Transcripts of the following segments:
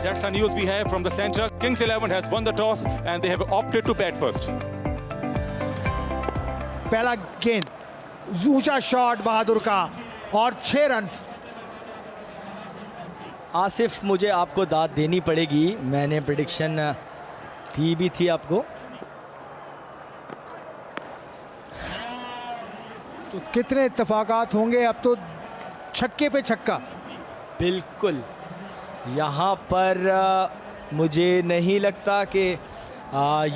That's the news we have from the center. Kings 11 has won the toss and they have opted to bat first. पहला गेंद, ऊंचा shot बहादुर का और 6 run. Asif, मुझे आपको दाद देनी पड़ेगी, मैंने प्रेडिक्शन दी भी थी आपको। तो कितने इत्तेफाकात होंगे, अब तो छक्के पे छक्का। बिल्कुल, यहाँ पर मुझे नहीं लगता कि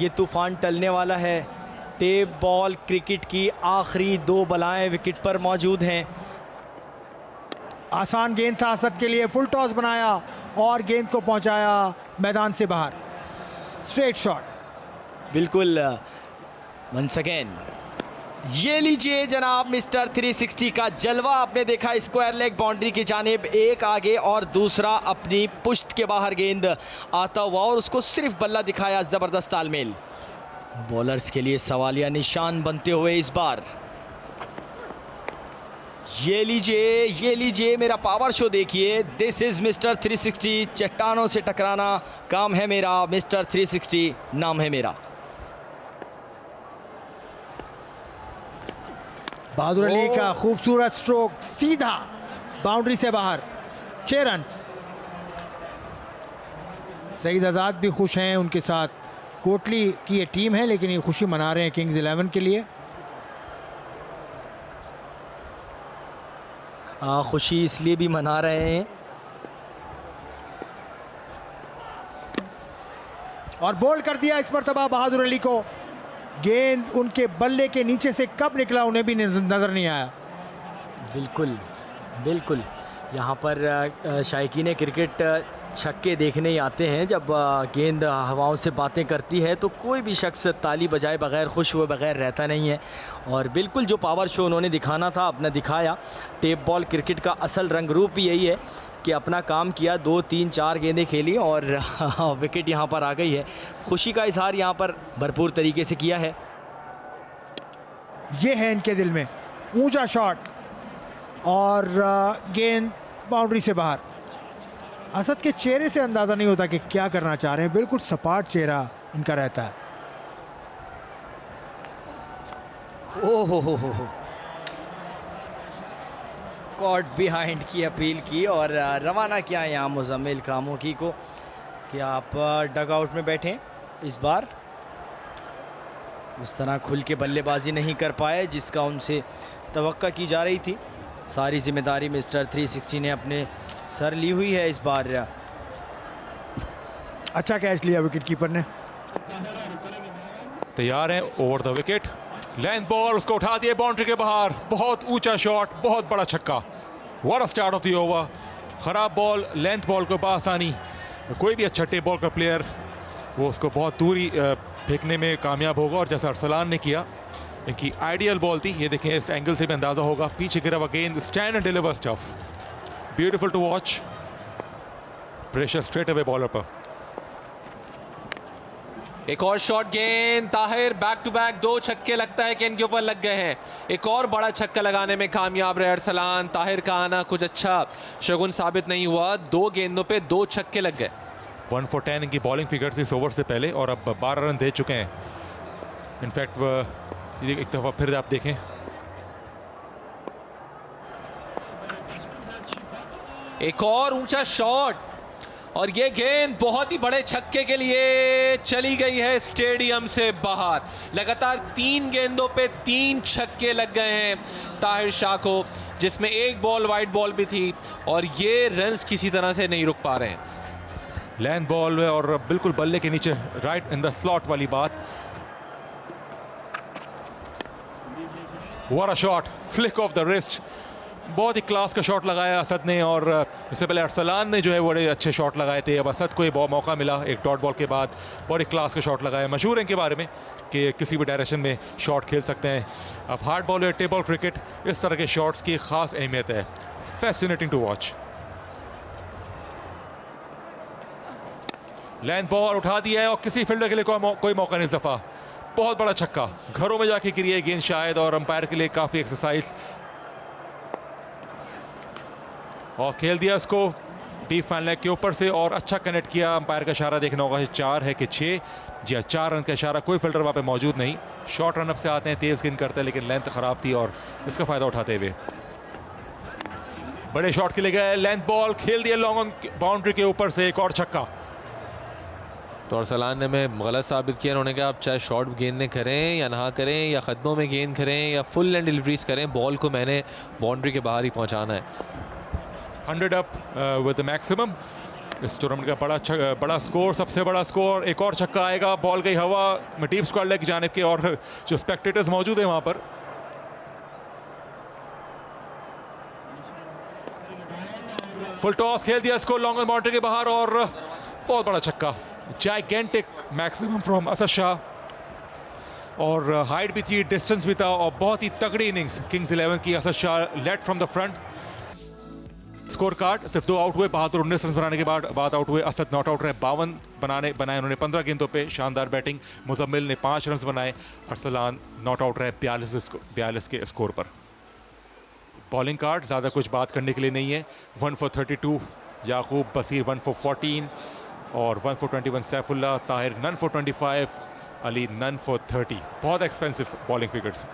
ये तूफान टलने वाला है। टेप बॉल क्रिकेट की आखिरी 2 बलाएं विकेट पर मौजूद हैं। आसान गेंद था असद के लिए, फुल टॉस बनाया और गेंद को पहुंचाया मैदान से बाहर। Straight shot. बिल्कुल, वंस अगेन ये लीजिए जनाब मिस्टर 360 का जलवा। आपने देखा स्क्वायर लेग बाउंड्री की जानिब, एक आगे और दूसरा अपनी पुश्त के बाहर गेंद आता हुआ और उसको सिर्फ बल्ला दिखाया। ज़बरदस्त तालमेल, बॉलर्स के लिए सवालिया निशान बनते हुए इस बार। ये लीजिए मेरा पावर शो देखिए। This is mister 360। चट्टानों से टकराना काम है मेरा, मिस्टर 360 नाम है मेरा। बहादुर अली का खूबसूरत स्ट्रोक, सीधा बाउंड्री से बाहर। 6 रन। सईद आज़ाद भी खुश हैं, उनके साथ कोटली की ये टीम है, लेकिन ये खुशी मना रहे हैं किंग्स 11 के लिए। खुशी इसलिए भी मना रहे हैं और बोल्ड कर दिया इस मरतबा बहादुर अली को। गेंद उनके बल्ले के नीचे से कब निकला उन्हें भी नजर नहीं आया। बिल्कुल, यहाँ पर शायकीन क्रिकेट छक्के देखने ही आते हैं। जब गेंद हवाओं से बातें करती है तो कोई भी शख्स ताली बजाए बगैर, खुश हुए बगैर रहता नहीं है। और बिल्कुल जो पावर शो उन्होंने दिखाना था अपना दिखाया। टेप बॉल क्रिकेट का असल रंग रूप ही यही है कि अपना काम किया, 2, 3, 4 गेंदें खेली और विकेट यहाँ पर आ गई है। खुशी का इजहार यहाँ पर भरपूर तरीके से किया है। ये है इनके दिल में। ऊंचा शॉट और गेंद बाउंड्री से बाहर। असद के चेहरे से अंदाज़ा नहीं होता कि क्या करना चाह रहे हैं, बिल्कुल सपाट चेहरा इनका रहता है। ओहो हो कॉट बिहाइंड की अपील की और रवाना किया यहाँ मुजम्मिल कामोकी को कि आप डग आउट में बैठें। इस बार उस तरह खुल के बल्लेबाजी नहीं कर पाए जिसका उनसे तवक्का की जा रही थी। सारी जिम्मेदारी मिस्टर 360 ने अपने सर ली हुई है इस बार। अच्छा कैच लिया विकेट कीपर ने। तैयार हैं over the wicket. Length ball, उसको उठा दिए बाउंड्री के बाहर। बहुत ऊंचा शॉट, बहुत बड़ा छक्का। What a start of the over. खराब बॉल, लेंथ बॉल को बासानी कोई भी अच्छा टेप बॉल का प्लेयर वो उसको बहुत दूरी फेंकने में कामयाब होगा। और जैसा अरसलान ने किया, इनकी आइडियल बॉल थी। ये देखें, इस एंगल से भी अंदाजा होगा। पीछे गिरा हुआ गेंद, stand and deliver stuff, beautiful to watch. Pressure straight away bowler पर। एक और शॉट गेंद, ताहिर बैक टू बैक 2 छक्के लगता है कि इनके ऊपर लग गए हैं। एक और बड़ा छक्का लगाने में कामयाब रहे अरसलान। ताहिर का आना कुछ अच्छा शगुन साबित नहीं हुआ। 2 गेंदों पे 2 छक्के लग गए। 1 for 10 इनकी बॉलिंग फिगर्स इस ओवर से पहले और अब 12 रन दे चुके हैं। इनफैक्ट एक दफ़ा फिर आप देखें, एक और ऊंचा शॉट और ये गेंद बहुत ही बड़े छक्के के लिए चली गई है स्टेडियम से बाहर। लगातार 3 गेंदों पे 3 छक्के लग गए हैं ताहिर शाह को, जिसमें एक बॉल वाइड बॉल भी थी और ये रन्स किसी तरह से नहीं रुक पा रहे हैं। लैंड बॉल और बिल्कुल बल्ले के नीचे राइट इन द स्लॉट वाली बात। What a shot, flick of the wrist. बहुत ही क्लास का शॉट लगाया असद ने और इससे पहले अरसलान ने जो है बड़े अच्छे शॉट लगाए थे। अब असद को ये मौका मिला एक डॉट बॉल के बाद, बड़ी क्लास का शॉट लगाया। मशहूर है इनके बारे में कि किसी भी डायरेक्शन में शॉट खेल सकते हैं। अब हार्ड बॉल या टेप बॉल क्रिकेट, इस तरह के शॉट्स की ख़ास अहमियत है। Fascinating to watch. Length ball उठा दिया है और किसी फील्डर के लिए कोई मौका नहीं इस दफ़ा। बहुत बड़ा छक्का, घरों में जाके गिरी है गेंद शायद, और अंपायर के लिए काफ़ी एक्सरसाइज। और खेल दिया उसको डीप फैन लेग के ऊपर से और अच्छा कनेक्ट किया। अंपायर का इशारा देखना होगा 4 है कि 6। जी हाँ, 4 रन का इशारा, कोई फिल्टर वहाँ पे मौजूद नहीं। शॉर्ट रन अप से आते हैं, तेज़ गेंद करते हैं, लेकिन लेंथ ख़राब थी और इसका फ़ायदा उठाते हुए बड़े शॉट के लिए गए। लेंथ बॉल खेल दिया लॉन्ग ऑन बाउंड्री के ऊपर से, एक और छक्का। तो अरसलान ने मैं गलत साबित किया। उन्होंने कहा आप चाहे शॉर्ट गेंदें करें या ना करें या ख़त्मों में गेंद करें या फुल एंड डिलीवरीज करें, बॉल को मैंने बाउंड्री के बाहर ही पहुंचाना है। 100 अप विद द मैक्सिमम। इस टूर्नामेंट का बड़ा स्कोर, सबसे बड़ा स्कोर। एक और छक्का आएगा, बॉल गई हवा में डीप स्क्वायर लेग की जानिब के और जो स्पेक्टेटर्स मौजूद हैं वहाँ पर। फुल टॉस खेल दिया इसको लॉन्ग ऑन बाउंड्री के बाहर और बहुत बड़ा छक्का। Gigantic maximum from Asad Shah और हाइट भी थी, डिस्टेंस भी था और बहुत ही तगड़ी इनिंग्स किंग्स 11 की। Asad Shah led from the front. Scorecard सिर्फ 2 आउट हुए, बहादुर 19 रन बनाने के बाद आउट हुए। असद नॉट आउट रहे, 52 बनाए उन्होंने 15 गेंदों पे। शानदार बैटिंग। मुजम्मिल ने 5 रन बनाए। अरसलान नॉट आउट रहे 42 के स्कोर पर। बॉलिंग कार्ड ज़्यादा कुछ बात करने के लिए नहीं है। 1 for 32 याकूब बसीर, 1 for 14 और 1 for 21 Saifullah, Tahir none for 25, Ali none for 30। बहुत एक्सपेंसिव बॉलिंग फिगर्स।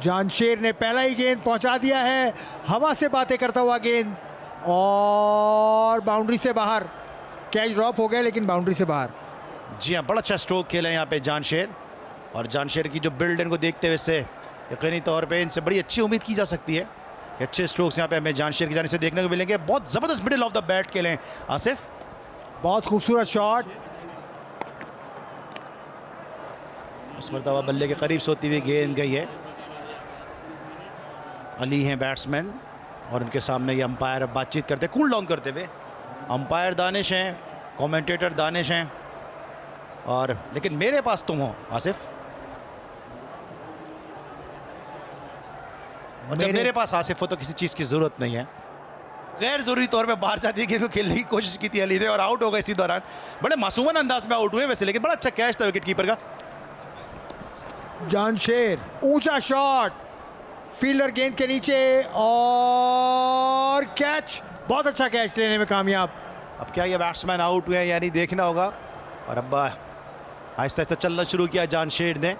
जानशेर ने पहला ही गेंद पहुंचा दिया है, हवा से बातें करता हुआ गेंद और बाउंड्री से बाहर। कैच ड्रॉप हो गया लेकिन बाउंड्री से बाहर। जी हाँ, बड़ा अच्छा स्ट्रोक खेला है यहाँ पे जानशेर। और जानशेर की जो बिल्ड इनको देखते हुए से यकीनी तौर पे इनसे बड़ी अच्छी उम्मीद की जा सकती है कि अच्छे स्ट्रोक्स यहाँ पे हमें जानशेर की जाने से देखने को मिलेंगे। बहुत ज़बरदस्त मिडिल ऑफ द बैट खेले हैं आसिफ। बहुत खूबसूरत शॉट। उस मरतबा बल्ले के करीब सोती हुई गेंद गई है। अली हैं बैट्समैन और उनके सामने ये अंपायर बातचीत करते, कूल डाउन करते हुए। अंपायर दानिश हैं, कमेंटेटर दानिश हैं और लेकिन मेरे पास तुम हो आसिफ। जब मेरे पास आसिफ हो तो किसी चीज़ की ज़रूरत नहीं है। गैर ज़रूरी तौर पे बाहर जाती है गेंद को खेलने की कोशिश की थी अली ने और आउट हो गए इसी दौरान। बड़े मासूमन अंदाज में आउट हुए वैसे, लेकिन बड़ा अच्छा कैच था विकेट कीपर का। जानशेर ऊंचा शॉट, फील्डर गेंद के नीचे और कैच। बहुत अच्छा कैच लेने में कामयाब। अब क्या ये बैट्समैन आउट हुए हैं यानी देखना होगा। और अब आहिस्ता आहिस्ता चलना शुरू किया जानशेर ने।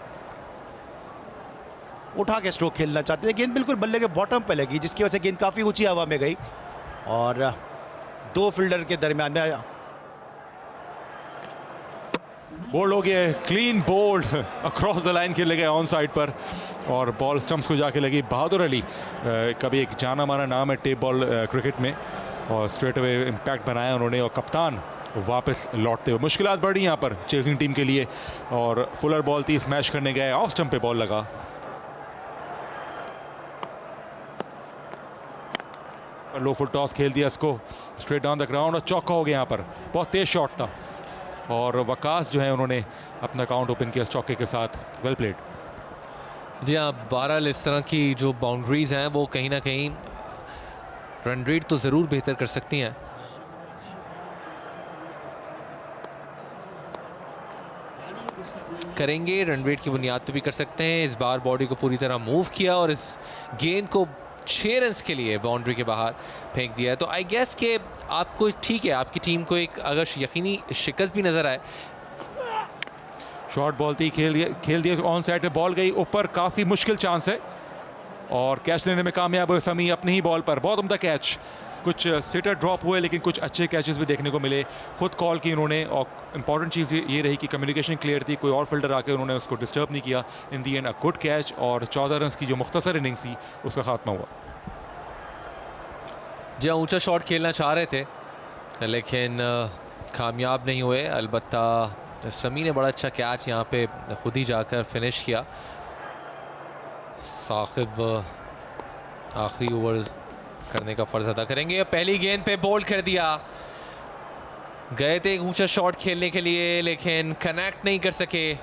उठा के स्ट्रोक खेलना चाहते थे, गेंद बिल्कुल बल्ले के बॉटम पे लगी जिसकी वजह से गेंद काफ़ी ऊंची हवा में गई और 2 फील्डर के दरमियान में बोल्ड हो गया, clean bowled across the line खेले गए ऑन साइड पर और बॉल स्टंप्स को जाके लगी। बहादुर अली कभी एक जाना माना नाम है टेप बॉल क्रिकेट में और स्ट्रेट अवे इम्पैक्ट बनाया उन्होंने और कप्तान वापस लौटते हुए। मुश्किलात बढ़ी यहाँ पर चेजिंग टीम के लिए और फुलर बॉल थी, स्मैश करने गए, ऑफ स्टंप पे बॉल लगा। लो फुल टॉस खेल दिया इसको स्ट्रेट डाउन द ग्राउंड और चौका हो गया यहाँ पर। बहुत तेज शॉट था और वकास जो है उन्होंने अपना काउंट ओपन किया इस चौके के साथ। Well played. जी हाँ, बहरहाल इस तरह की जो बाउंड्रीज हैं वो कहीं ना कहीं रन रेट तो ज़रूर बेहतर कर सकती हैं। करेंगे, रन रेट की बुनियाद पे भी कर सकते हैं। इस बार बॉडी को पूरी तरह मूव किया और इस गेंद को 6 रन्स के लिए बाउंड्री के बाहर फेंक दिया है। तो आई गेस कि आपको ठीक है, आपकी टीम को एक अगर यकीनी शिकस्त भी नज़र आए। शॉर्ट बॉल थी, खेल दिया ऑन साइड पे, बॉल गई ऊपर, काफ़ी मुश्किल चांस है और कैच लेने में कामयाब हुए समी अपनी ही बॉल पर। बहुत उम्दा कैच। कुछ सिटर ड्रॉप हुए लेकिन कुछ अच्छे कैचेस भी देखने को मिले। खुद कॉल की उन्होंने और इंपॉर्टेंट चीज़ ये रही कि कम्युनिकेशन क्लियर थी, कोई और फील्डर आके उन्होंने उसको डिस्टर्ब नहीं किया। इन दी एंड अ गुड कैच और 14 रन की जो मुख्तसर इनिंग्स थी उसका खात्मा हुआ। जहाँ ऊंचा शॉट खेलना चाह रहे थे लेकिन कामयाब नहीं हुए। अलबत्ता समी ने बड़ा अच्छा कैच यहाँ पे खुद ही जाकर फिनिश किया। साकिब आखिरी ओवर करने का फर्ज अदा करेंगे। पहली गेंद पे बोल्ड कर दिया। गए थे एक ऊंचा शॉट खेलने के लिए लेकिन कनेक्ट नहीं कर सके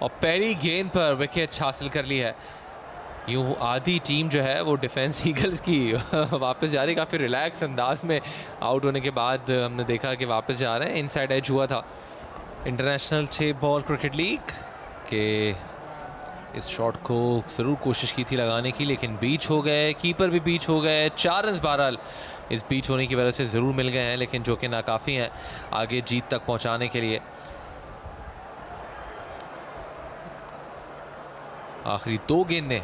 और पहली गेंद पर विकेट हासिल कर ली है। यूँ आधी टीम जो है वो डिफेंस ईगल्स की वापस जा रही, काफ़ी रिलैक्स अंदाज में आउट होने के बाद हमने देखा कि वापस जा रहे हैं। इनसाइड एज हुआ था। इंटरनेशनल 6 बॉल क्रिकेट लीग कि इस शॉट को ज़रूर कोशिश की थी लगाने की, लेकिन बीच हो गए, कीपर भी बीच हो गए। 4 रन बहरहाल इस बीच होने की वजह से ज़रूर मिल गए हैं, लेकिन जो कि नाकाफ़ी हैं आगे जीत तक पहुंचाने के लिए। आखिरी 2 गेंदें,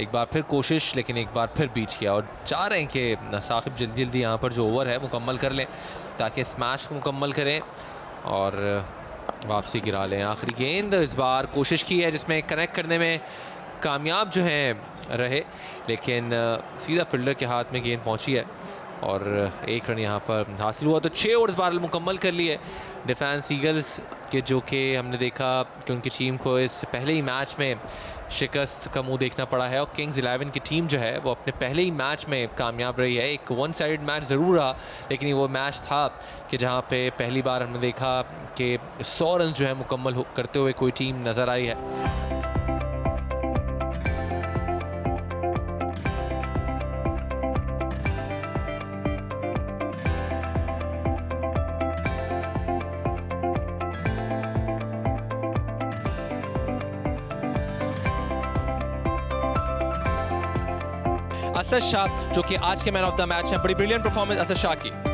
एक बार फिर कोशिश, लेकिन एक बार फिर बीच किया। और चाह रहे हैं कि साकिब जल्दी जल्दी यहाँ पर जो ओवर है मुकम्मल कर लें, ताकि इस मैच को मुकम्मल करें और वापसी गिरा लें। आखिरी गेंद इस बार कोशिश की है, जिसमें कनेक्ट करने में कामयाब जो हैं रहे, लेकिन सीधा फील्डर के हाथ में गेंद पहुंची है और 1 रन यहाँ पर हासिल हुआ। तो 6 ओवर्स बार मुकम्मल कर लिए डिफेंस ईगल्स के, जो कि हमने देखा कि उनकी टीम को इस पहले ही मैच में शिकस्त का मुंह देखना पड़ा है। और किंग्स 11 की टीम जो है वो अपने पहले ही मैच में कामयाब रही है। एक 1 साइड मैच ज़रूर रहा, लेकिन ये वो मैच था कि जहाँ पे पहली बार हमने देखा कि 100 रन जो है मुकम्मल करते हुए कोई टीम नज़र आई है। असद शाह जो कि आज के मैन ऑफ द मैच हैं, बड़ी ब्रिलियंट परफॉर्मेंस असद शाह की।